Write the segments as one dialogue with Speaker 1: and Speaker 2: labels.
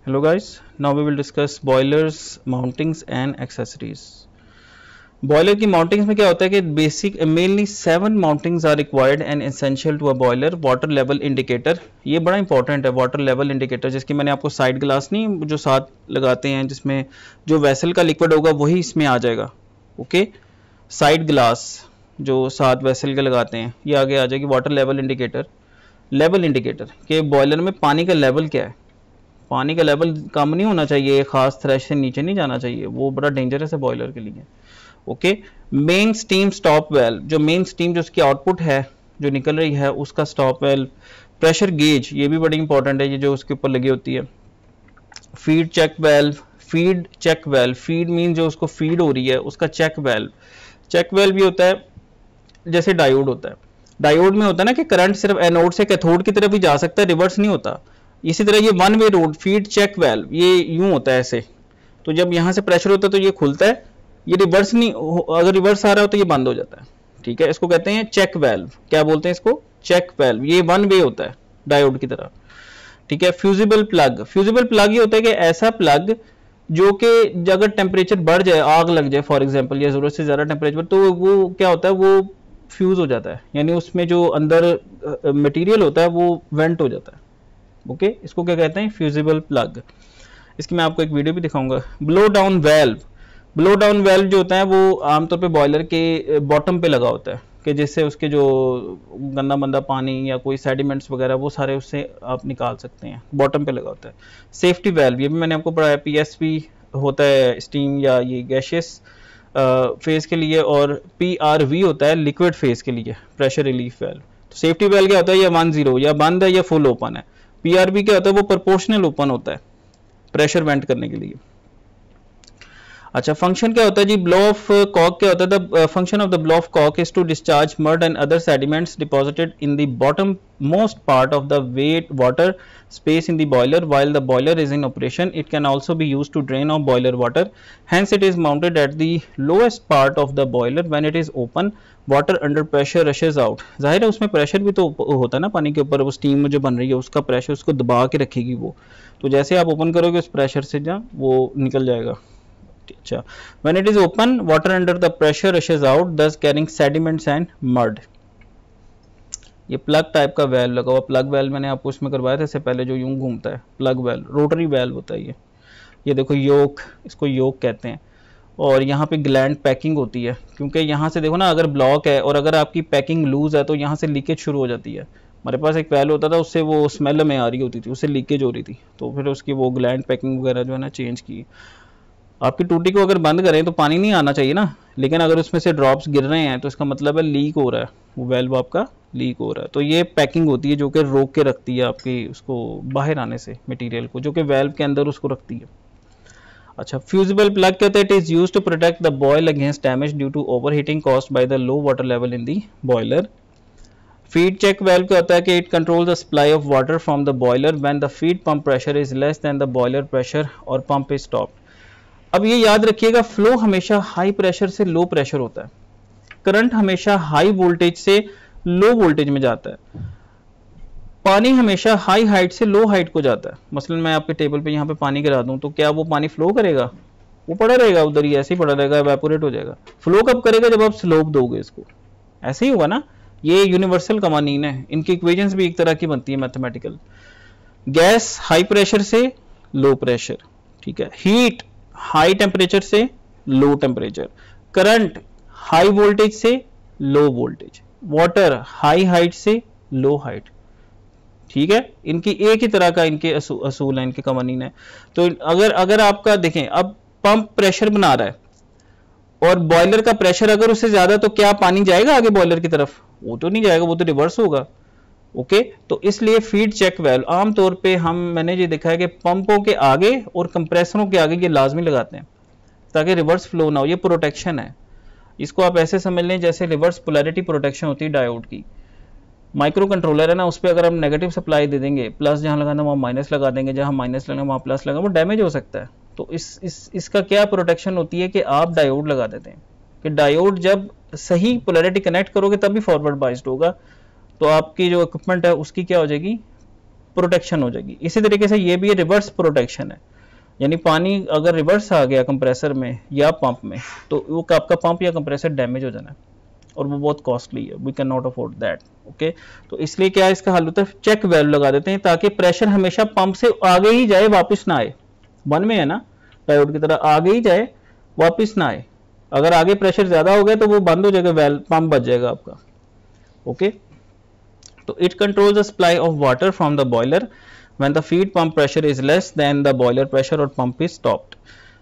Speaker 1: Hello guys, now we will discuss boilers, mountings and accessories. Boiler की mountings में क्या होता है कि basic mainly 7 mountings are required and essential to a boiler. Water level indicator, ये बड़ा important है. वाटर लेवल इंडिकेटर जिसकी मैंने आपको साइड ग्लास नहीं जो साथ लगाते हैं जिसमें जो वेसल का लिक्विड होगा वही इसमें आ जाएगा. ओके, साइड ग्लास जो साथ वेसल के लगाते हैं ये आगे आ जाएगी. Water level indicator, level indicator कि बॉयलर में पानी का लेवल क्या है. पानी का लेवल कम नहीं होना चाहिए, खास थ्रेश से नीचे नहीं जाना चाहिए, वो बड़ा डेंजरस है बॉयलर के लिए. Okay, main steam stop valve, जो मेन स्टीम जो उसकी आउटपुट है जो निकल रही है उसका स्टॉप वेल्व. प्रेशर गेज, ये भी बड़ी इंपॉर्टेंट है, ये जो उसके ऊपर लगी होती है. Feed check valve, feed check valve, feed mean जो उसको फीड हो रही है उसका चेक वेल्व. चेक वेल्व भी होता है जैसे डायोड होता है. डायोड में होता है ना कि करंट सिर्फ एनोड से कैथोड की तरफ ही जा सकता है, रिवर्स नहीं होता. इसी तरह ये one way road feed check valve ये यूं होता है ऐसे. तो जब यहां से प्रेशर होता है तो ये खुलता है, ये रिवर्स नहीं, अगर रिवर्स आ रहा हो तो ये बंद हो जाता है. ठीक है, इसको कहते हैं चेक वेल्व. क्या बोलते हैं इसको? Check valve. ये वन वे होता है डायोड की तरह. ठीक है, फ्यूजिबल प्लग. फ्यूजिबल प्लग ये होता है कि ऐसा प्लग जो कि अगर टेम्परेचर बढ़ जाए, आग लग जाए फॉर एग्जांपल, या जरूरत से ज्यादा टेम्परेचर, तो वो क्या होता है, वो फ्यूज हो जाता है, यानी उसमें जो अंदर मटेरियल होता है वो वेंट हो जाता है. ओके, इसको क्या कहते हैं? Fusible plug. इसकी मैं आपको एक वीडियो भी दिखाऊंगा. Blow down valve, blow down valve जो होता है वो आमतौर पे बॉयलर के बॉटम पे लगा होता है कि जिससे उसके जो गंदा मंदा पानी या कोई सेडिमेंट्स वगैरह वो सारे उससे आप निकाल सकते हैं. बॉटम पे लगा होता है. सेफ्टी वेल्व, ये भी मैंने आपको पढ़ाया. पीएसवी होता है स्टीम या ये गैशियस फेज के लिए, और पीआरवी होता है लिक्विड फेज के लिए, प्रेशर रिलीफ वेल्व. तो सेफ्टी वेल्व क्या होता है? या 1-0 या बंद है या फुल ओपन है. पीआरवी क्या होता है? वो प्रोपोर्शनल ओपन होता है प्रेशर वेंट करने के लिए. अच्छा, फंक्शन क्या होता है जी? ब्लो ऑफ कॉक क्या होता है? The function of the blow off cock is to discharge mud and other sediments deposited in the bottom most part of the wet water space in the boiler while the boiler is in operation. It can also be used to drain off boiler water. Hence it is mounted at the lowest part of the boiler. When it is open, water under pressure rushes out. जाहिर है उसमें pressure भी तो होता है ना पानी के ऊपर, वो स्टीम जो बन रही है उसका प्रेशर उसको दबा के रखेगी वो. तो जैसे आप ओपन करोगे उस प्रेशर से जा वो निकल जाएगा. अच्छा, when it is open, water under the pressure rushes out, thus carrying sediments and mud. ये प्लग टाइप का वेल्व लगा हुआ. प्लग वेल्व मैंने आपको इसमें करवाया था इससे पहले, जो यूं घूमता है प्लग वेल्व, रोटरी वेल्व होता है ये देखो योक, इसको योक कहते हैं. और यहाँ पे ग्लैंड पैकिंग होती है, क्योंकि यहाँ से देखो ना अगर ब्लॉक है और अगर आपकी पैकिंग लूज है तो यहाँ से लीकेज शुरू हो जाती है. हमारे पास एक वेल्व होता था उससे वो स्मेल में आ रही होती थी, उससे लीकेज हो रही थी, तो फिर उसकी वो ग्लैंड पैकिंग वगैरह जो है ना चेंज की. आपकी टूटी को अगर बंद करें तो पानी नहीं आना चाहिए ना, लेकिन अगर उसमें से ड्रॉप्स गिर रहे हैं तो इसका मतलब है लीक हो रहा है, वो वेल्व आपका लीक हो रहा है. तो ये पैकिंग होती है जो कि रोक के रखती है आपकी उसको बाहर आने से मटेरियल को, जो कि वेल्व के अंदर उसको रखती है. अच्छा, फ्यूजिबल प्लग कहते हैं it is used to protect the boil against damage due to overheating caused by the low water level in the boiler. Feed check valve क्या होता है कि it control the supply of water from the boiler when the feed pump pressure is less than the boiler pressure और pump is stopped. अब ये याद रखिएगा, flow हमेशा हाई प्रेशर से लो प्रेशर होता है, करंट हमेशा हाई वोल्टेज से लो वोल्टेज में जाता है, पानी हमेशा हाई हाइट से लो हाइट को जाता है. मसलन मैं आपके टेबल पे यहाँ पे पानी गिरा दूं तो क्या वो पानी फ्लो करेगा? वो पड़ा रहेगा उधर ही, ऐसे ही पड़ा रहेगा, एवेपोरेट हो जाएगा. फ्लो कब करेगा? जब आप स्लोप दोगे इसको. ऐसे ही होगा ना, ये यूनिवर्सल कवानीन है. इनकी इक्वेशंस भी एक तरह की बनती है मैथमेटिकल. गैस हाई प्रेशर से लो प्रेशर, ठीक है. हीट हाई टेम्परेचर से low temperature. Current high voltage से low voltage. Water high height से लो हाइट. ठीक है, इनकी एक ही तरह का इनके असूल है, इनके कवानीन है. तो अगर आपका देखें, अब पंप प्रेशर बना रहा है और बॉयलर का प्रेशर अगर उससे ज्यादा, तो क्या पानी जाएगा आगे बॉयलर की तरफ? वो तो नहीं जाएगा, वो तो रिवर्स होगा. ओके, तो इसलिए फीड चेक वेल्व आमतौर पे मैंने ये देखा है कि पंपों के आगे और कंप्रेसरों के आगे ये लाजमी लगाते हैं ताकि रिवर्स फ्लो ना हो. ये प्रोटेक्शन है. इसको आप ऐसे समझ लें जैसे रिवर्स पोलैरिटी प्रोटेक्शन होती है डायोड की. माइक्रो कंट्रोलर है ना, उस पर अगर हम नेगेटिव सप्लाई दे देंगे, प्लस जहां लगाना वहां माइनस लगा देंगे, जहां माइनस लगाना वहां प्लस लगा, वो डैमेज हो सकता है. तो इसका क्या प्रोटेक्शन होती है कि आप डायोड लगा देते हैं कि डायोड जब सही पोलैरिटी कनेक्ट करोगे तभी फॉरवर्ड बाइस्ड होगा. तो आपकी जो इक्विपमेंट है उसकी क्या हो जाएगी? प्रोटेक्शन हो जाएगी। इसी तरीके से ये भी रिवर्स प्रोटेक्शन है, यानी पानी अगर रिवर्स आ गया कंप्रेसर में या पंप में तो वो आपका पंप या कंप्रेसर डैमेज हो जाना है और वो बहुत कॉस्टली है, we can not afford that. Okay, तो इसलिए क्या इसका हल होता है, चेक वेल्व लगा देते हैं ताकि प्रेशर हमेशा पंप से आगे ही जाए, वापस ना आए। वन में है ना, डायोड की तरह आगे ही जाए, वापस ना आए। अगर आगे प्रेशर ज्यादा हो गया तो वो बंद हो जाएगा, वेल्व पंप बच जाएगा आपका। ओके, तो it controls the supply of water from the boiler when the feed pump pressure is less than the boiler pressure और pump is stopped.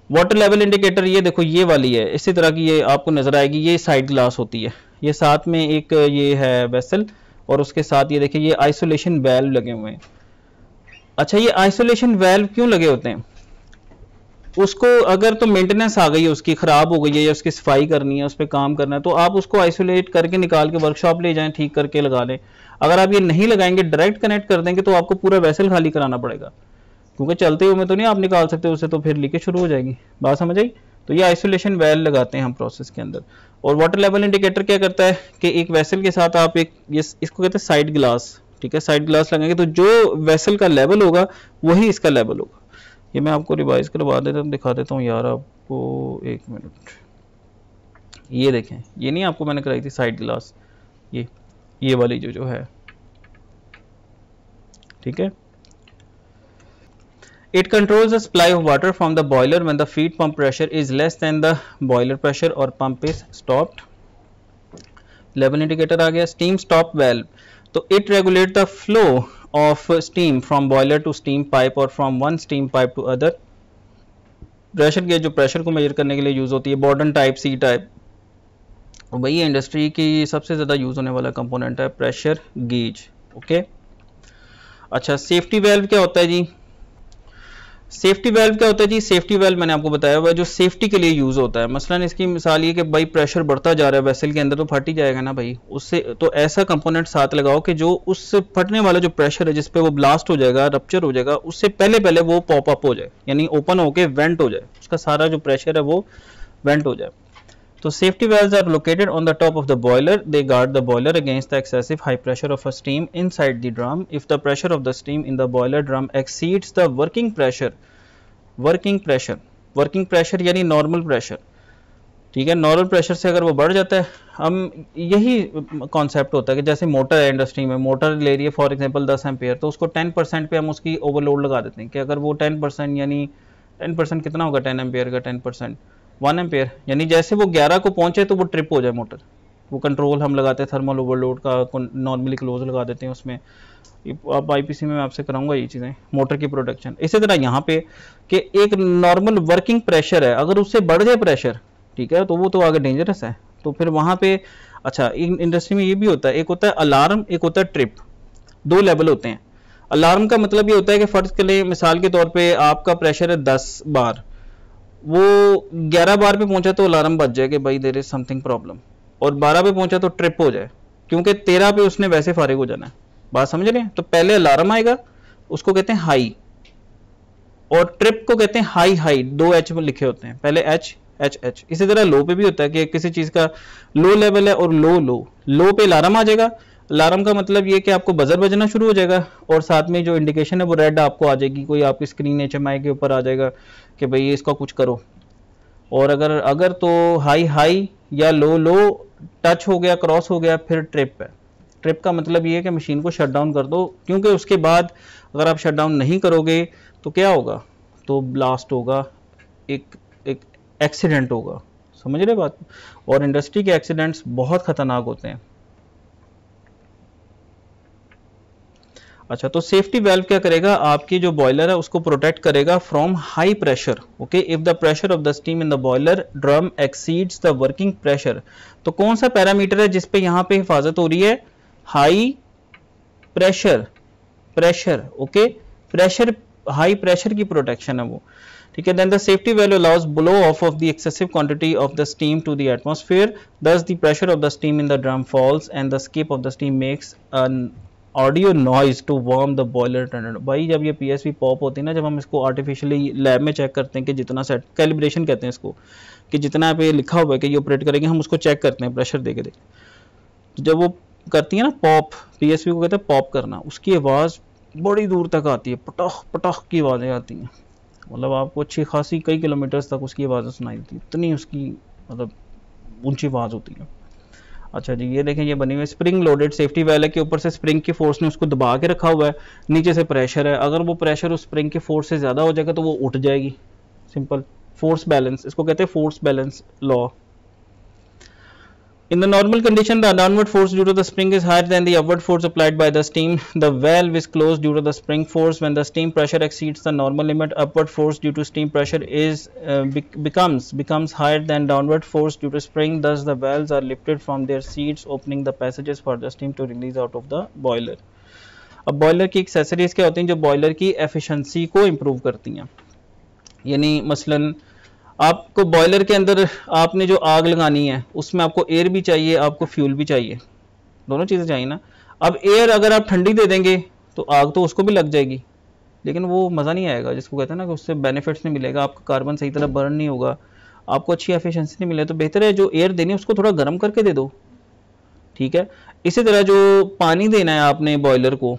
Speaker 1: Water level indicator ये देखो ये वाली है, इसी तरह की ये आपको नजर आएगी, ये साइड ग्लास होती है, ये साथ में एक ये है वेसल और उसके साथ ये देखिए ये आइसोलेशन वेल्व लगे हुए हैं। अच्छा, ये आइसोलेशन वेल्व क्यों लगे होते हैं, उसको अगर तो मेंटेनेंस आ गई है, उसकी खराब हो गई है या उसकी सफाई करनी है, उस पर काम करना है, तो आप उसको आइसोलेट करके निकाल के वर्कशॉप ले जाएं, ठीक करके लगा लें। अगर आप ये नहीं लगाएंगे, डायरेक्ट कनेक्ट कर देंगे, तो आपको पूरा वेसल खाली कराना पड़ेगा, क्योंकि चलते हुए में तो नहीं आप निकाल सकते उससे, तो फिर लीकेज शुरू हो जाएगी। बात समझ आई? तो ये आइसोलेशन वेल लगाते हैं हम प्रोसेस के अंदर। और वाटर लेवल इंडिकेटर क्या करता है कि एक वेसल के साथ आप एक इसको कहते हैं साइड ग्लास, ठीक है, साइड ग्लास लगाएंगे तो जो वेसल का लेवल होगा वही इसका लेवल होगा। ये मैं आपको रिवाइज करवा देता हूँ, दिखा देता हूँ यार आपको, एक मिनट। ये देखें, ये नहीं आपको मैंने कराई थी साइड ग्लास, ये वाली जो है, ठीक है। It controls the supply of water from the boiler when the feed pump pressure is less than the boiler pressure or pump is stopped. Level indicator आ गया। Steam stop valve, तो it regulates the flow of steam from boiler to steam pipe or from one steam pipe to other. Pressure gauge जो pressure को major करने के लिए use होती है, बॉर्डन type, सी type, वही इंडस्ट्री की सबसे ज्यादा यूज होने वाला कंपोनेंट है प्रेशर गेज। ओके, अच्छा, सेफ्टी वेल्व क्या होता है जी? सेफ्टी वेल्व क्या होता है जी? सेफ्टी वेल्व मैंने आपको बताया हुआ है जो सेफ्टी के लिए यूज होता है। मसलन इसकी मिसाल ये कि भाई प्रेशर बढ़ता जा रहा है वेसल के अंदर, तो फट ही जाएगा ना भाई उससे, तो ऐसा कंपोनेंट साथ लगाओ कि जो उस फटने वाला जो प्रेशर है जिसपे वो ब्लास्ट हो जाएगा, रप्चर हो जाएगा, उससे पहले पहले वो पॉप अप हो जाए, यानी ओपन होके वेंट हो जाए, उसका सारा जो प्रेशर है वो वेंट हो जाए। तो safety valves are located on the top of the boiler. They guard the boiler against the excessive high pressure of a steam inside the drum. If the pressure of the steam in the boiler drum exceeds the working pressure यानी normal pressure, ठीक है, normal pressure से अगर वो बढ़ जाता है, हम यही कॉन्सेप्ट होता है कि जैसे मोटर है, इंडस्ट्री में मोटर ले रही है फॉर एग्जांपल 10 एम्पेयर, तो उसको 10% पे हम उसकी ओवरलोड लगा देते हैं कि अगर वो 10% यानी 10% कितना होगा 10 एम्पेयर का 10% 1 एम्पेयर, यानी जैसे वो 11 को पहुंचे तो वो ट्रिप हो जाए मोटर, वो कंट्रोल हम लगाते हैं थर्मल ओवरलोड का, नॉर्मली क्लोज लगा देते हैं उसमें। आप आईपीसी में मैं आपसे कराऊंगा ये चीज़ें, मोटर की प्रोडक्शन। इसी तरह यहाँ पे कि एक नॉर्मल वर्किंग प्रेशर है, अगर उससे बढ़ जाए प्रेशर, ठीक है, तो वो तो आगे डेंजरस है, तो फिर वहाँ पे अच्छा इंडस्ट्री में ये भी होता है, एक होता है अलार्म, एक होता है ट्रिप, दो लेवल होते हैं। अलार्म का मतलब ये होता है कि फर्ज के लिए मिसाल के तौर पे आपका प्रेशर है 10 बार, वो 11 बार पे पहुंचा तो अलार्म बज जाए कि भाई देयर इज समथिंग प्रॉब्लम, और 12 पे पहुंचा तो ट्रिप हो जाए, क्योंकि 13 पे उसने वैसे फारिग हो जाना है। बात समझ रहे हैं? तो पहले अलार्म आएगा, उसको कहते हैं हाई, और ट्रिप को कहते हैं हाई हाई, 2 एच लिखे होते हैं, पहले एच एच एच। इसी तरह लो पे भी होता है कि किसी चीज का लो लेवल है और लो पे अलार्म आ जाएगा। अलार्म का मतलब ये कि आपको बजर बजना शुरू हो जाएगा और साथ में जो इंडिकेशन है वो रेड आपको आ जाएगी, कोई आपकी स्क्रीन एचएमआई के ऊपर आ जाएगा कि भाई इसका कुछ करो। और अगर तो हाई हाई या लो टच हो गया, क्रॉस हो गया, फिर ट्रिप है। ट्रिप का मतलब ये है कि मशीन को शट डाउन कर दो, क्योंकि उसके बाद अगर आप शट डाउन नहीं करोगे तो क्या होगा, तो ब्लास्ट होगा, एक एक्सीडेंट होगा। समझ रहे बात? और इंडस्ट्री के एक्सीडेंट्स बहुत खतरनाक होते हैं। अच्छा, तो सेफ्टी वेल्व क्या करेगा, आपकी जो बॉयलर है उसको प्रोटेक्ट करेगा from high pressure. Okay, if the pressure of the steam in the boiler drum exceeds the working pressure, तो कौन सा पैरामीटर है जिसपे यहां पे हिफाजत हो रही है, high pressure. Okay, pressure, high pressure की प्रोटेक्शन है वो, ठीक है। Then the safety valve allows blow off the excessive quantity of the steam to the atmosphere, thus the pressure of the steam in the drum falls and the escape of the steam makes an audio noise to warm the boiler turner. भाई जब ये PSV pop होती है ना, जब हम इसको artificially lab में चेक करते हैं कि जितना सेट, कैलिब्रेशन कहते हैं इसको, कि जितना पे लिखा हुआ है कि ये ऑपरेट करेंगे, हम उसको चेक करते हैं प्रेशर दे के। तो जब वो करती है ना पॉप, पीएसवी को कहते हैं पॉप करना, उसकी आवाज़ बड़ी दूर तक आती है, पटख पटख की आवाज़ें आती हैं, मतलब आपको अच्छी खासी कई किलोमीटर्स तक उसकी आवाज़ें सुनाई देती, इतनी उसकी मतलब ऊंची आवाज़ होती है। अच्छा जी, ये देखें, ये बनी हुई स्प्रिंग लोडेड सेफ्टी वेल है कि ऊपर से स्प्रिंग की फोर्स ने उसको दबा के रखा हुआ है, नीचे से प्रेशर है, अगर वो प्रेशर उस स्प्रिंग की फोर्स से ज़्यादा हो जाएगा तो वो उठ जाएगी, सिंपल फोर्स बैलेंस, इसको कहते हैं force balance law. In the normal condition, the downward force due to the spring is higher than the upward force applied by the steam. The valve is closed due to the spring force. When the steam pressure exceeds the normal limit, upward force due to steam pressure is becomes higher than downward force due to spring. Thus, the valves are lifted from their seats, opening the passages for the steam to release out of the boiler. अब boiler की accessories क्या होती हैं जो boiler की efficiency को improve करती हैं, यानी मसलन आपको बॉयलर के अंदर आपने जो आग लगानी है उसमें आपको एयर भी चाहिए, आपको फ्यूल भी चाहिए, दोनों चीज़ें चाहिए ना। अब एयर अगर आप ठंडी दे देंगे तो आग तो उसको भी लग जाएगी, लेकिन वो मज़ा नहीं आएगा, जिसको कहते हैं ना कि उससे बेनिफिट्स नहीं मिलेगा, आपका कार्बन सही तरह बर्न नहीं होगा, आपको अच्छी एफिशिएंसी नहीं मिलेगी। तो बेहतर है जो एयर देनी है उसको थोड़ा गर्म करके दे दो, ठीक है। इसी तरह जो पानी देना है आपने बॉयलर को,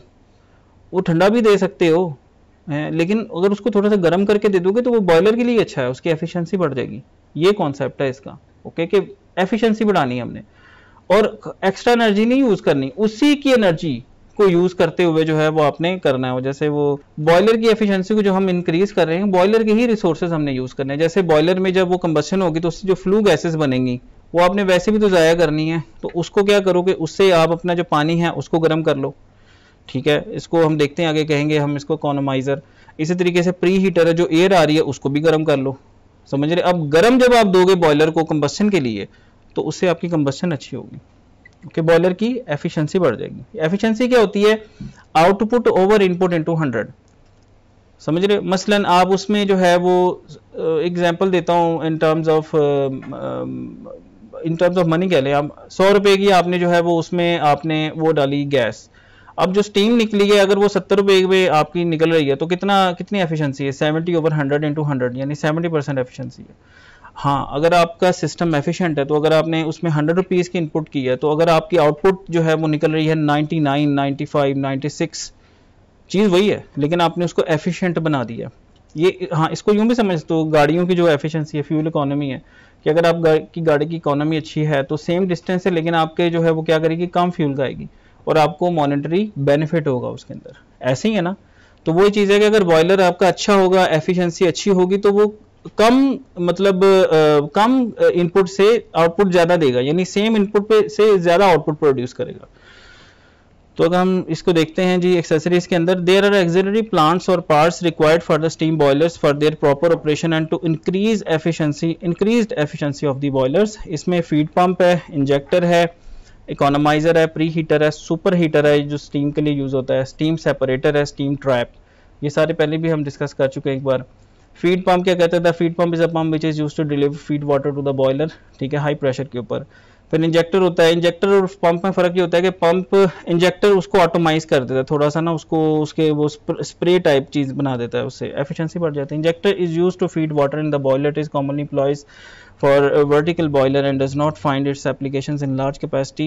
Speaker 1: वो ठंडा भी दे सकते हो है, लेकिन अगर उसको थोड़ा सा गर्म करके दे दोगे तो वो बॉयलर के लिए अच्छा है, उसकी एफिशिएंसी बढ़ जाएगी। ये कॉन्सेप्ट है इसका, ओके, कि एफिशिएंसी बढ़ानी है हमने और एक्स्ट्रा एनर्जी नहीं यूज करनी, उसी की एनर्जी को यूज करते हुए जो है वो आपने करना है। जैसे वो बॉयलर की एफिशिएंसी को जो हम इंक्रीज कर रहे हैं, बॉयलर के ही रिसोर्सेज हमने यूज करने हैं। जैसे बॉयलर में जब वो कंबशन होगी तो उससे जो फ्लू गैसेस बनेंगी वो आपने वैसे भी तो ज़ाया करनी है, तो उसको क्या करोगे, उससे आप अपना जो पानी है उसको गर्म कर लो, ठीक है। इसको हम देखते हैं आगे, कहेंगे हम इसको इकोनोमाइजर। इसी तरीके से प्री हीटर है, जो एयर आ रही है उसको भी गर्म कर लो, समझ रहे। अब गर्म जब आप दोगे बॉयलर को कंबशन के लिए तो उससे आपकी कंबशन अच्छी होगी, ओके, बॉयलर की एफिशिएंसी बढ़ जाएगी। एफिशिएंसी क्या होती है, आउटपुट ओवर इनपुट इनटू 100, समझ रहे। मसलन आप उसमें जो है वो एग्जांपल देता हूँ इन टर्म्स ऑफ मनी कह लें, आप 100 रुपए की आपने जो है वो उसमें आपने वो डाली गैस, अब जो स्टीम निकली है अगर वो 70 रुपए में आपकी निकल रही है तो कितनी एफिशिएंसी है, 70 ओवर 100 इंटू 100 यानी 70% एफिशिएंसी है। हाँ, अगर आपका सिस्टम एफिशिएंट है तो अगर आपने उसमें 100 रुपीज़ की इनपुट की है तो अगर आपकी आउटपुट जो है वो निकल रही है 99, 95, 96, चीज़ वही है लेकिन आपने उसको एफिशिएंट बना दिया। ये हाँ, इसको यूँ भी समझ तो गाड़ियों की जो एफिशिएंसी है, फ्यूल इकोनॉमी है, कि अगर आप गाड़ी की इकोनॉमी अच्छी है तो सेम डिस्टेंस है लेकिन आपके जो है वो क्या करेगी, कम फ्यूल खाएगी और आपको मॉनेटरी बेनिफिट होगा उसके अंदर, ऐसे ही है ना। तो वही चीज़ है कि अगर बॉयलर आपका अच्छा होगा, एफिशिएंसी अच्छी होगी तो वो कम मतलब कम इनपुट से आउटपुट ज़्यादा देगा, यानी सेम इनपुट पे से ज़्यादा आउटपुट प्रोड्यूस करेगा। तो अगर हम इसको देखते हैं जी एक्सेसरीज के अंदर, देयर आर एक्सिलरी प्लांट्स और parts required for the steam boilers for their proper operation and to increase efficiency of the boilers. इसमें फीड पंप है, इंजेक्टर है, इकोनोमाइजर है, प्री हीटर है, सुपर हीटर है जो स्टीम के लिए यूज होता है, स्टीम सेपरेटर है, स्टीम ट्रैप, ये सारे पहले भी हम डिस्कस कर चुके हैं एक बार। फीड पंप क्या कहते हैं, the feed pump is a pump which is used to deliver feed water to the boiler, ठीक है, हाई प्रेशर के ऊपर। फिर इंजेक्टर होता है, इंजेक्टर और पंप में फ़र्क ये होता है कि पंप इंजेक्टर उसको ऑटोमाइज कर देता है थोड़ा सा ना, उसको उसके वो स्प्रे टाइप चीज़ बना देता है, उससे एफिशिएंसी बढ़ जाती है। Injector is used to feed water in the boiler, it is commonly employs for a vertical boiler and does not find its applications in large capacity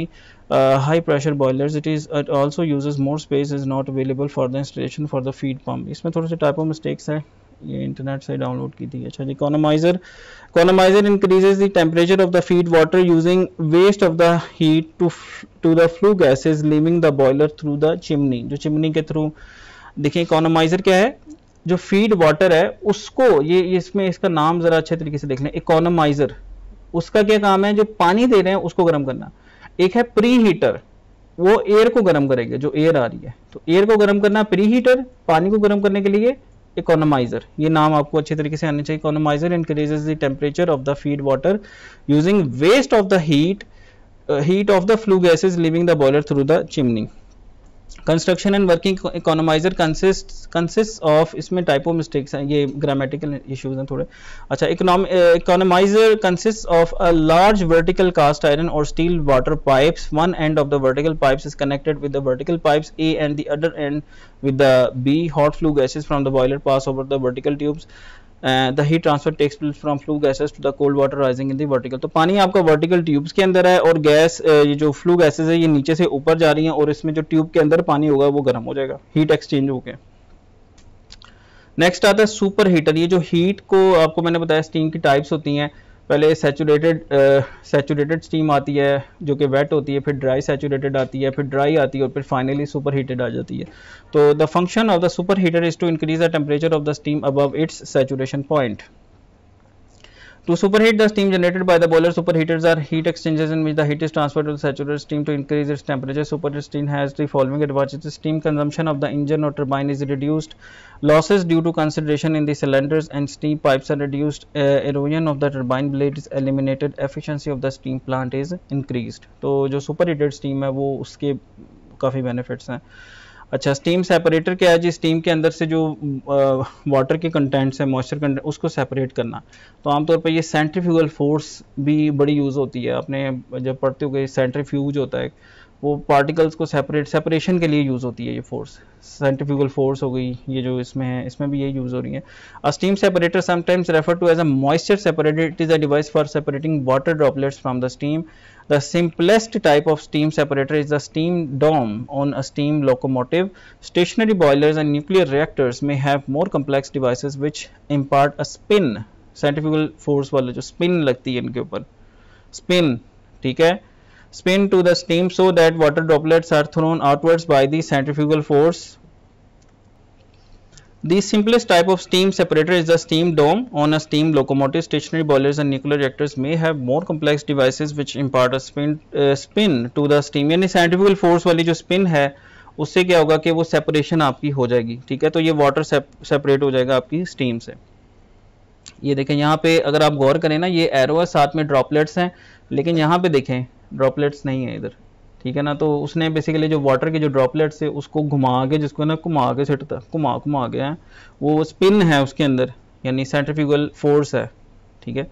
Speaker 1: high pressure boilers. It also uses more space, is not available for the installation for the feed pump. इसमें थोड़े से type of mistakes है, ये internet से download की थी। अच्छा जी, economiser increases the temperature of the feed water using waste of the heat to the flue gases leaving the boiler through the chimney. जो चिमनी के थ्रू, देखिए इकोनोमाइजर क्या है, जो फीड वाटर है उसको, ये इसमें इसका नाम जरा अच्छे तरीके से देख लें, इकोनोमाइजर, उसका क्या काम है, जो पानी दे रहे हैं उसको गर्म करना। एक है प्री हीटर, वो एयर को गर्म करेंगे, जो एयर आ रही है तो एयर को गर्म करना प्री हीटर, पानी को गर्म करने के लिए इकोनोमाइजर। ये नाम आपको अच्छे तरीके से आने चाहिए। Economiser increases the temperature of the feed water using waste of the heat of the flue gases leaving the boiler through the chimney. Construction and working economiser consist of, इसमें टाइपो मिस्टेक्स हैं, ये grammatical issues हैं थोड़े। अच्छा, economiser consist of a large vertical cast iron or steel water pipes, one end of the vertical pipes is connected with the vertical pipes A and the other end with the B. Hot flue gases from the boiler pass over the vertical tubes. The heat transfer takes place from flue gases to the cold water rising in the vertical. तो पानी आपका vertical tubes के अंदर है और gas ये जो flue gases है ये नीचे से ऊपर जा रही हैं और इसमें जो ट्यूब के अंदर पानी होगा वो गर्म हो जाएगा, हीट एक्सचेंज हो गया। नेक्स्ट आता है सुपर हीटर। ये जो हीट को आपको मैंने बताया स्टीम की टाइप्स होती हैं, पहले सैचुरेटेड स्टीम आती है जो कि वेट होती है, फिर ड्राई सैचुरेटेड आती है, फिर ड्राई आती है और फिर फाइनली सुपर हीटेड आ जाती है। तो the function of the super heater is to increase the temperature of the steam above its saturation point. To superheat the steam generated by the boiler, superheaters are heat exchangers in which the heat is transferred to the saturated steam to increase its temperature. Superheated steam has the following advantages: steam consumption of the engine or turbine is reduced, losses due to condensation in the cylinders and steam pipes are reduced, erosion of the turbine blade is eliminated, efficiency of the steam plant is increased. तो जो superheated steam है वो उसके काफ़ी benefits हैं। अच्छा, steam separator क्या है जी? स्टीम के अंदर से जो वाटर के कंटेंट्स है, मॉइस्चर कंटेंट, उसको सेपरेट करना। तो आमतौर पर ये सेंट्रीफ्यूगल फोर्स भी बड़ी यूज़ होती है। आपने जब पढ़ते हो गए सेंट्रीफ्यूज होता है, वो पार्टिकल्स को सेपरेशन के लिए यूज़ होती है ये फोर्स, सेंट्रीफ्यूगल फोर्स हो गई। ये जो इसमें है इसमें भी ये यूज़ हो रही है। A steam separator sometimes refer to as a moisture separator, it is a device for separating water droplets from the steam. The simplest type of steam separator is the steam dome on a steam locomotive. Stationary boilers and nuclear reactors may have more complex devices which impart a spin, centrifugal force वाला जो spin लगती है इनके ऊपर, spin, ठीक है, spin to the steam so that water droplets are thrown outwards by the centrifugal force. The simplest type of steam separator is the steam dome on a steam locomotive. Stationary boilers and nuclear reactors may have more complex devices which impart a spin to the steam. यानी centrifugal force वाली जो spin है उससे क्या होगा कि वो separation आपकी हो जाएगी, ठीक है। तो ये water separate हो जाएगा आपकी steam से। ये देखें यहाँ पे अगर आप गौर करें ना, ये एरो है, साथ में ड्रॉपलेट्स हैं, लेकिन यहाँ पे देखें ड्रॉपलेट्स नहीं है इधर, ठीक है ना। तो उसने बेसिकली जो वाटर के जो ड्रॉपलेट्स है उसको घुमा के, जिसको ना घुमा के सिटता घुमा के है, वो स्पिन है उसके अंदर, यानी सेंट्रीफ्यूगल फोर्स है, ठीक है।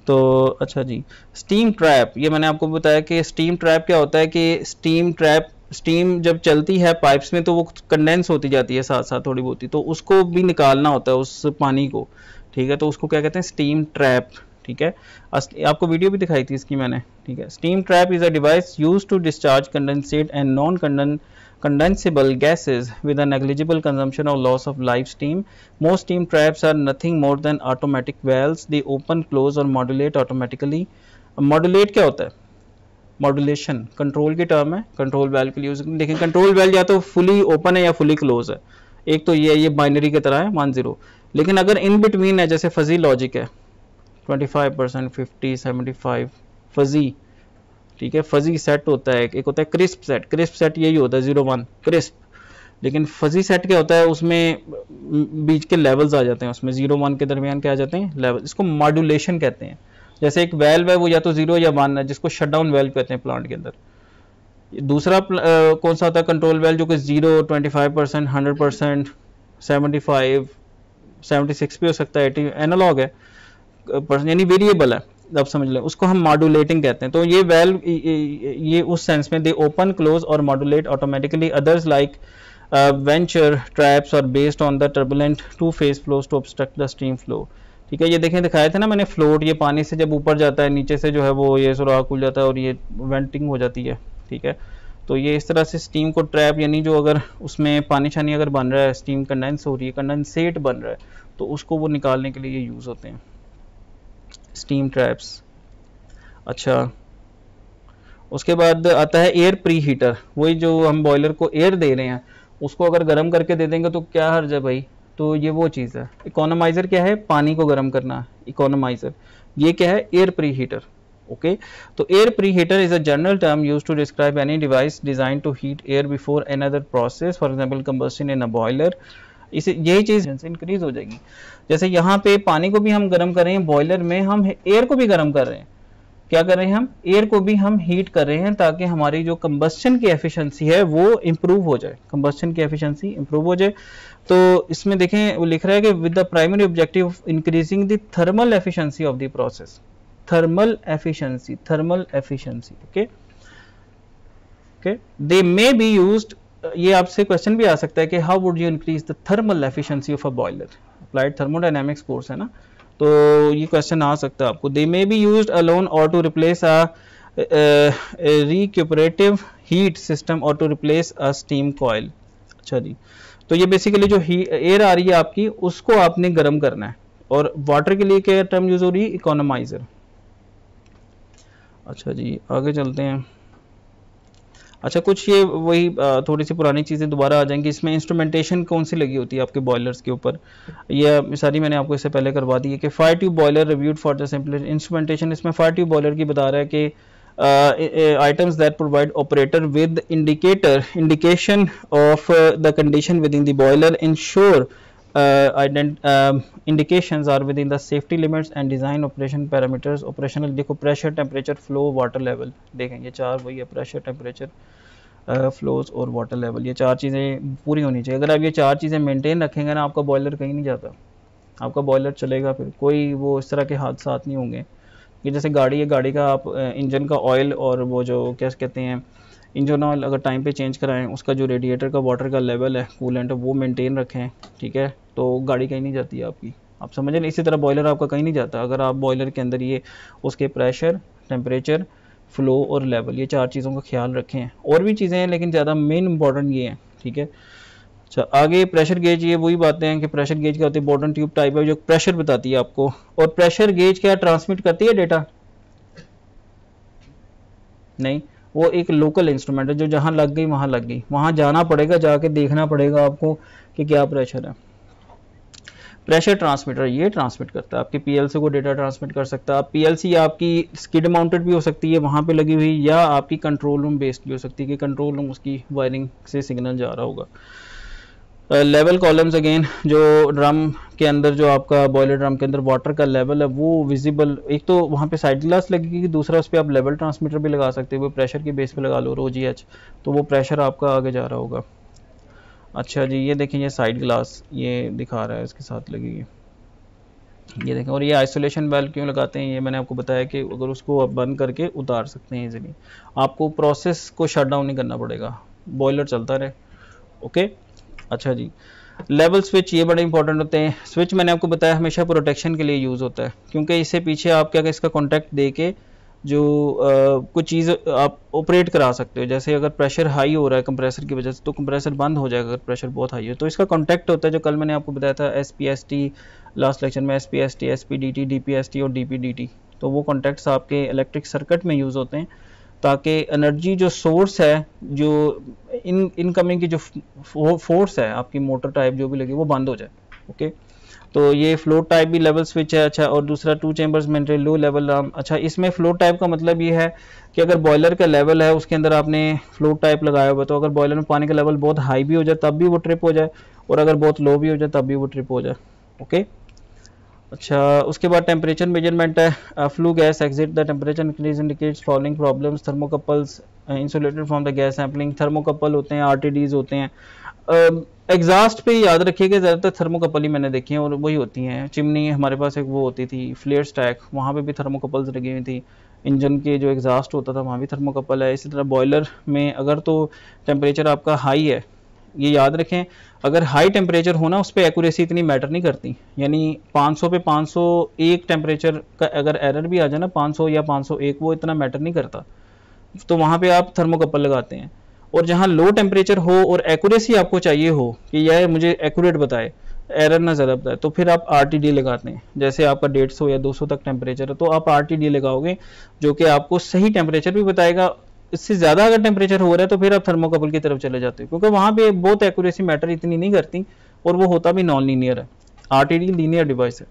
Speaker 1: तो अच्छा जी, स्टीम ट्रैप, ये मैंने आपको बताया कि स्टीम ट्रैप क्या होता है कि स्टीम जब चलती है पाइप्स में तो वो कंडेंस होती जाती है साथ साथ थोड़ी बहुत, तो उसको भी निकालना होता है उस पानी को, ठीक है। तो उसको क्या कहते हैं? स्टीम ट्रैप, ठीक है। आपको वीडियो भी दिखाई थी इसकी मैंने, ठीक है। Steam trap is a device used to discharge condensate and non condensable gases with a negligible consumption or loss of live steam. Most steam traps are nothing more than automatic valves, they open, close और modulate automatically. Modulate क्या होता है? Modulation control की term है, control valve के लिए use. लेकिन control valve या तो फुली ओपन है या फुली क्लोज है, एक तो ये बाइनरी की तरह है 1-0। लेकिन अगर इन बिटवीन है, जैसे फजी लॉजिक है 25%, 50, 75 फजी, ठीक है। फजी सेट होता है, एक होता है क्रिस्प सेट। क्रिस्प सेट यही होता है 0-1 क्रिस्प, लेकिन फजी सेट क्या होता है? उसमें बीच के लेवल्स आ जाते हैं, उसमें 0-1 के दरमियान क्या आ जाते हैं? लेवल। इसको मॉड्यूलेशन कहते हैं। जैसे एक वेल्व है वो या तो 0 या 1 है, जिसको शट डाउन वेल्व कहते हैं प्लांट के अंदर। दूसरा कौन सा होता है? कंट्रोल वेल्व, जो कि 0, 25%, 100%, 75, 76 भी हो सकता है, 80 एनालॉग है, यानी वेरिएबल है, आप समझ लें। उसको हम मॉड्यूलेटिंग कहते हैं। तो ये वेल्व ये उस सेंस में दे ओपन, क्लोज और modulate automatically. Others like venture traps are based on the turbulent two phase flows to obstruct the steam flow, ठीक है। ये देखें, दिखाए थे ना मैंने फ्लोट, ये पानी से जब ऊपर जाता है नीचे से जो है वो ये सुराख खुल जाता है और ये वेंटिंग हो जाती है, ठीक है। तो ये इस तरह से स्टीम को ट्रैप, यानी जो अगर उसमें पानी शानी अगर बन रहा है, स्टीम कंडेंस हो रही है, कंडेंसेट बन रहा है, तो उसको वो निकालने के लिए ये यूज़ होते हैं स्टीम ट्रैप्स। अच्छा, उसके बाद आता है एयर प्री हीटर। वही जो हम बॉयलर को एयर दे रहे हैं उसको अगर गर्म करके दे देंगे तो क्या हर्ज है भाई? तो ये वो चीज़ है। इकोनोमाइजर क्या है? पानी को गर्म करना, इकोनोमाइजर। ये क्या है? Air preheater, okay. तो air preheater is a general term used to describe any device design to heat air before another process, for example combustion in a boiler. इसे यही चीज़ इंक्रीज हो जाएगी। जैसे यहाँ पे पानी को भी हम गर्म कर रहे हैं, बॉयलर में हम एयर को भी गर्म कर रहे हैं। क्या कर रहे हैं? हम एयर को भी हम हीट कर रहे हैं ताकि हमारी जो कंबस्शन की एफिशिएंसी है वो इंप्रूव हो जाए, कंबस्शन की एफिशिएंसी इंप्रूव हो जाए। तो इसमें देखें वो लिख रहा है कि with the primary objective of increasing the thermal efficiency of the process. Thermal efficiency, okay okay. They may be used, ये आपसे क्वेश्चन भी आ सकता है कि how would you increase the thermal efficiency of a boiler, applied thermodynamics course है ना, तो ये क्वेश्चन आ सकता है आपको। They may be used alone or to replace a recuperative heat system or to replace a steam coil. अच्छा जी, तो ये बेसिकली जो एयर आ रही है आपकी उसको आपने गर्म करना है, और वाटर के लिए क्या टर्म यूज हो रही है, इकोनोमाइजर। अच्छा जी, आगे चलते हैं। अच्छा, कुछ ये वही थोड़ी सी पुरानी चीज़ें दोबारा आ जाएंगी। इसमें इंस्ट्रूमेंटेशन कौन सी लगी होती है आपके बॉयलर्स के ऊपर, ये सारी मैंने आपको इससे पहले करवा दी है कि fire tube boiler reviewed for the simple instrumentation. इसमें फायर ट्यूब बॉयलर की बता रहा है कि items that provide operator with indication of the condition within the boiler ensure indications are within the safety limits and design operation parameters। operational देखो pressure, temperature, flow, water level, देखें ये चार वही है, प्रेशर, टेम्परेचर, फ्लोज और water level, ये चार चीज़ें पूरी होनी चाहिए। अगर आप ये चार चीज़ें मेंटेन रखेंगे ना, आपका बॉयलर कहीं नहीं जाता, आपका बॉयलर चलेगा, फिर कोई वो इस तरह के हादसात नहीं होंगे। कि जैसे गाड़ी है, गाड़ी का आप इंजन का ऑयल और वो जो क्या कहते हैं इंजन ऑयल अगर टाइम पे चेंज कराएं, उसका जो रेडिएटर का वाटर का लेवल है, कूलेंट वो मेंटेन रखें, ठीक है, तो गाड़ी कहीं नहीं जाती है आपकी, आप समझ लें। इसी तरह बॉयलर आपका कहीं नहीं जाता अगर आप बॉयलर के अंदर ये उसके प्रेशर, टेम्परेचर, फ्लो और लेवल, ये चार चीज़ों का ख्याल रखें। और भी चीज़ें हैं लेकिन ज़्यादा मेन इंपॉर्टेंट ये हैं, ठीक है। अच्छा, आगे प्रेशर गेज, ये वही बातें हैं कि प्रेशर गेज क्या होती है, बॉटम ट्यूब टाइप है जो प्रेशर बताती है आपको। और प्रेशर गेज क्या ट्रांसमिट करती है डेटा, नहीं, वो एक लोकल इंस्ट्रूमेंट है जो जहां लग गई वहां लग गई, वहां जाना पड़ेगा, जाके देखना पड़ेगा आपको कि क्या प्रेशर है। प्रेशर ट्रांसमीटर ये ट्रांसमिट करता है, आपके पीएलसी को डेटा ट्रांसमिट कर सकता है। आप पीएलसी आपकी स्किड माउंटेड भी हो सकती है वहां पे लगी हुई, या आपकी कंट्रोल रूम बेस्ड भी हो सकती है कि कंट्रोल रूम उसकी वायरिंग से सिग्नल जा रहा होगा। लेवल कॉलम्स अगेन, जो ड्रम के अंदर जो आपका बॉयलर ड्रम के अंदर वाटर का लेवल है वो विजिबल, एक तो वहाँ पे साइड ग्लास लगेगी, दूसरा उस पर आप लेवल ट्रांसमीटर भी लगा सकते हो, वो प्रेशर की बेस पे लगा लो OGH, तो वो प्रेशर आपका आगे जा रहा होगा। अच्छा जी, ये देखें ये साइड ग्लास ये दिखा रहा है, इसके साथ लगी है, ये देखें। और ये आइसोलेशन वाल्व क्यों लगाते हैं, ये मैंने आपको बताया कि अगर उसको आप बंद करके उतार सकते हैं इजीली, आपको प्रोसेस को शट डाउन नहीं करना पड़ेगा, बॉयलर चलता रहे। ओके, अच्छा जी, लेवल स्विच ये बड़े इंपॉर्टेंट होते हैं। स्विच मैंने आपको बताया हमेशा प्रोटेक्शन के लिए यूज़ होता है, क्योंकि इससे पीछे आप क्या इसका कॉन्टैक्ट दे के जो कुछ चीज़ आप ऑपरेट करा सकते हो। जैसे अगर प्रेशर हाई हो रहा है कंप्रेसर की वजह से, तो कंप्रेसर बंद हो जाएगा अगर प्रेशर बहुत हाई हो, तो इसका कॉन्टैक्ट होता है जो कल मैंने आपको बताया था SPST, लास्ट लेक्चर में SPST, SPDT, DPST और DPDT, तो वो कॉन्टैक्ट्स आपके इलेक्ट्रिक सर्किट में यूज़ होते हैं ताकि एनर्जी जो सोर्स है, जो इनकमिंग की जो फोर्स है आपकी मोटर टाइप जो भी लगी वो बंद हो जाए। ओके, तो ये फ्लो टाइप भी लेवल स्विच है। अच्छा, और दूसरा 2 chambers maintain low level arm. अच्छा, इसमें फ्लो टाइप का मतलब ये है कि अगर बॉयलर का लेवल है उसके अंदर आपने फ्लो टाइप लगाया हुआ, तो अगर बॉयलर में पानी का लेवल बहुत हाई भी हो जाए तब भी वो ट्रिप हो जाए, और अगर बहुत लो भी हो जाए तब भी वो ट्रिप हो जाए। ओके, अच्छा, उसके बाद टेम्परेचर मेजरमेंट है। Flue gas exit the temperature increase indicates following problems, thermocouples insulated from the gas sampling, thermocouple होते हैं, RTDs होते हैं। एग्जॉस्ट पे याद रखिएगा ज़्यादातर थर्मोकपल ही मैंने देखी हैं और वही होती हैं। चिमनी हमारे पास एक वो होती थी फ्लेयर स्टैक, वहाँ पे भी थर्मोकपल्स लगी हुई थी। इंजन के जो एग्जॉस्ट होता था वहाँ भी थर्मोकपल है। इसी तरह बॉयलर में अगर तो टेम्परेचर आपका हाई है, ये याद रखें, अगर हाई टेम्परेचर होना उस पर एक्यूरेसी इतनी मैटर नहीं करती, यानी 500 पे 501 टेम्परेचर का अगर एरर भी आ जाए ना, 500 या 501, वो इतना मैटर नहीं करता, तो वहाँ पे आप थर्मोकपल लगाते हैं। और जहाँ लो टेम्परेचर हो और एक्यूरेसी आपको चाहिए हो कि यह मुझे एक्यूरेट बताए, एरर ना ज़्यादा बताए, तो फिर आप RTD लगाते हैं। जैसे आपका 150 या 200 तक टेम्परेचर है तो आप RTD लगाओगे जो कि आपको सही टेम्परेचर भी बताएगा। इससे ज़्यादा अगर टेम्परेचर हो रहा है तो फिर आप थर्मोकपल की तरफ चले जाते हो, क्योंकि वहाँ पे बहुत एक्यूरेसी मैटर इतनी नहीं करती और वो होता भी नॉन लीनियर है। RTD लीनियर डिवाइस है।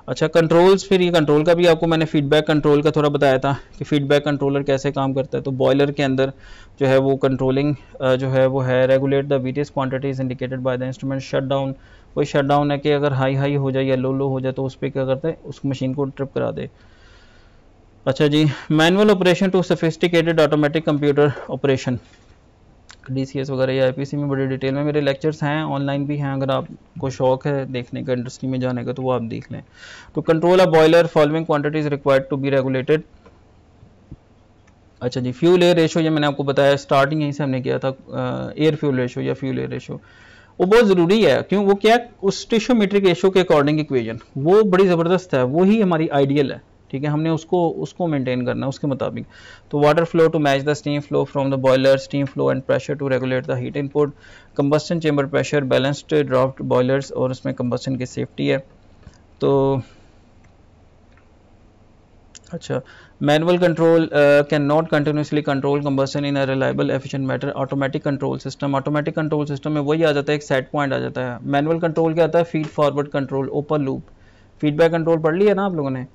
Speaker 1: अच्छा, कंट्रोल्स, फिर ये कंट्रोल का भी आपको मैंने फीडबैक कंट्रोल का थोड़ा बताया था कि फीडबैक कंट्रोलर कैसे काम करता है। तो बॉयलर के अंदर जो है वो कंट्रोलिंग जो है वो है regulate the various quantities indicated by the instrument. Shut down, कोई शट डाउन है कि अगर हाई हाई हो जाए या लो लो हो जाए तो उस पर क्या करते हैं, उस मशीन को ट्रिप करा दे। अच्छा जी, manual operation to sophisticated automatic computer operation, DCS वगैरह या IPC में बड़ी डिटेल में मेरे लेक्चर्स हैं, ऑनलाइन भी हैं, अगर आपको शौक है देखने का, इंडस्ट्री में जाने का, तो वो आप देख लें। तो control a boiler following quantities required to be regulated. अच्छा जी, फ्यूल एयर रेशो, ये मैंने आपको बताया, स्टार्टिंग यहीं से हमने किया था, एयर फ्यूल रेशो या फ्यूल एयर रेशो। वो बहुत ज़रूरी है। क्यों? वो क्या, उस स्टोइशियोमेट्रिक रेशियो के अकॉर्डिंग इक्वेशन वो बड़ी ज़बरदस्त है, वो ही हमारी आइडियल है। ठीक है, हमने उसको मेंटेन करना है उसके मुताबिक। तो water flow to match the steam flow from the boiler, steam flow and pressure to regulate the heat input, combustion chamber pressure, balanced draft boilers, और उसमें कंबस्टन की सेफ्टी है। तो अच्छा, manual control can not continuously control combustion in a reliable efficient matter. Automatic control system, automatic control system में वही आ जाता है, एक सेट पॉइंट आ जाता है। मैनुअल कंट्रोल क्या आता है? Feed forward control, open loop. Feedback control पढ़ लिया ना आप लोगों ने,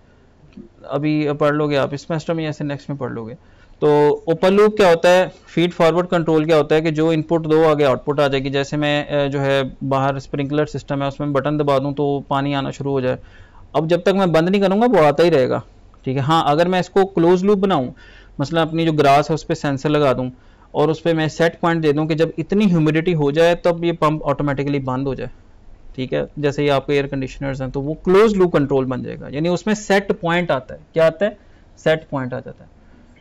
Speaker 1: अभी पढ़ लोगे आप इस सेमेस्टर में या फिर नेक्स्ट में पढ़ लोगे। तो ओपन लूप क्या होता है? फीड फॉरवर्ड कंट्रोल क्या होता है कि जो इनपुट दो आगे आउटपुट आ जाएगी। जैसे मैं जो है बाहर स्प्रिंकलर सिस्टम है उसमें बटन दबा दूं तो पानी आना शुरू हो जाए, अब जब तक मैं बंद नहीं करूंगा वो आता ही रहेगा। ठीक है, हाँ अगर मैं इसको क्लोज लूप बनाऊं, मसला अपनी जो ग्रास है उस पर सेंसर लगा दूं और उस पर मैं सेट पॉइंट दे दूं कि जब इतनी ह्यूमिडिटी हो जाए तब ये पंप ऑटोमेटिकली बंद हो जाए। ठीक है, जैसे ये आपके एयर कंडीशनर्स हैं तो वो क्लोज लूप कंट्रोल बन जाएगा, यानी उसमें सेट पॉइंट आता है। क्या आता है? सेट पॉइंट आ जाता है,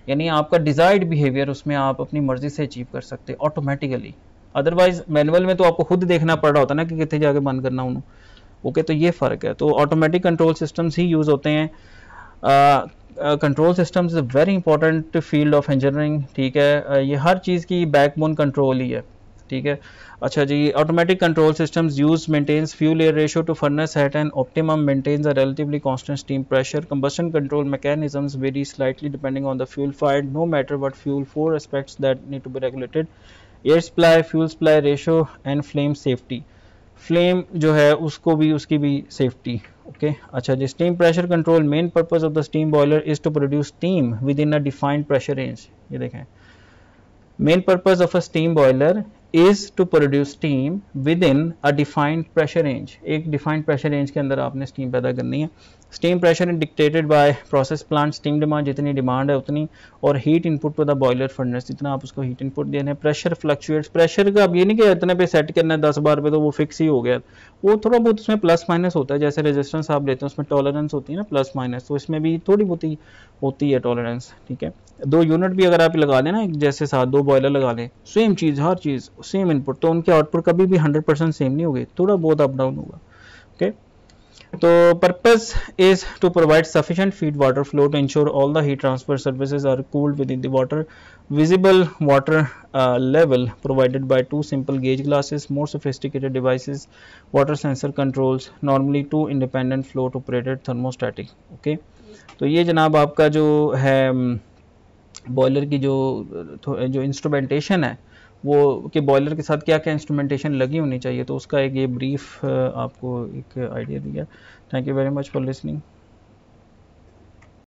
Speaker 1: यानी आपका डिजायर्ड बिहेवियर उसमें आप अपनी मर्जी से अचीव कर सकते हैं ऑटोमेटिकली। अदरवाइज मैनुअल में तो आपको खुद देखना पड़ रहा होता है ना कि कितने जाके बंद करना उन्होंने। ओके, तो ये फ़र्क है। तो ऑटोमेटिक कंट्रोल सिस्टम्स ही यूज़ होते हैं। Control systems is a very important field of engineering. ठीक है, ये हर चीज़ की बैकबोन कंट्रोल ही है। ठीक है, अच्छा जी, automatic control systems use maintains fuel air ratio to furnace at an optimum, maintains a relatively constant steam pressure. Combustion control mechanisms vary slightly depending on the fuel fired, no matter what fuel. Four aspects that need to be regulated: air supply, fuel supply ratio and flame safety. Flame जो है उसको भी, उसकी भी safety. Okay, अच्छा जी, steam pressure control, main purpose of the steam boiler is to produce steam within a defined pressure range. ये देखें, main purpose of a steam boiler is to produce steam within a defined pressure range। एक defined pressure range के अंदर आपने steam पैदा करनी है। steam pressure is dictated by process plant, steam demand जितनी demand है उतनी, और heat input to the boiler furnace जितना आप उसको heat input देने। pressure fluctuates, pressure का अब ये नहीं कि इतने पे set करना है 10 बार पे तो वो fix ही हो गया, वो थोड़ा बहुत उसमें प्लस माइनस होता है। जैसे रेजिस्टेंस आप लेते हैं उसमें टॉलरेंस होती है ना प्लस माइनस, तो इसमें भी थोड़ी बहुत होती है टॉलरेंस। ठीक है, 2 यूनिट भी अगर आप लगा दें ना, जैसे साथ 2 बॉयलर लगा लें, सेम चीज़, हर चीज़ सेम इनपुट, तो उनके आउटपुट कभी भी 100% सेम नहीं होगी, थोड़ा बहुत अप डाउन होगा। ओके, तो purpose is to provide sufficient feed water flow to ensure all the heat transfer services are cooled within the water. Visible water level provided by 2 simple gauge glasses, more sophisticated devices, water sensor controls, normally 2 independent float operated thermostatic। Okay, तो ये जनाब आपका जो है boiler की जो instrumentation है वो कि बॉयलर के साथ क्या क्या इंस्ट्रूमेंटेशन लगी होनी चाहिए, तो उसका एक ये ब्रीफ आपको एक आइडिया दिया। Thank you very much for listening.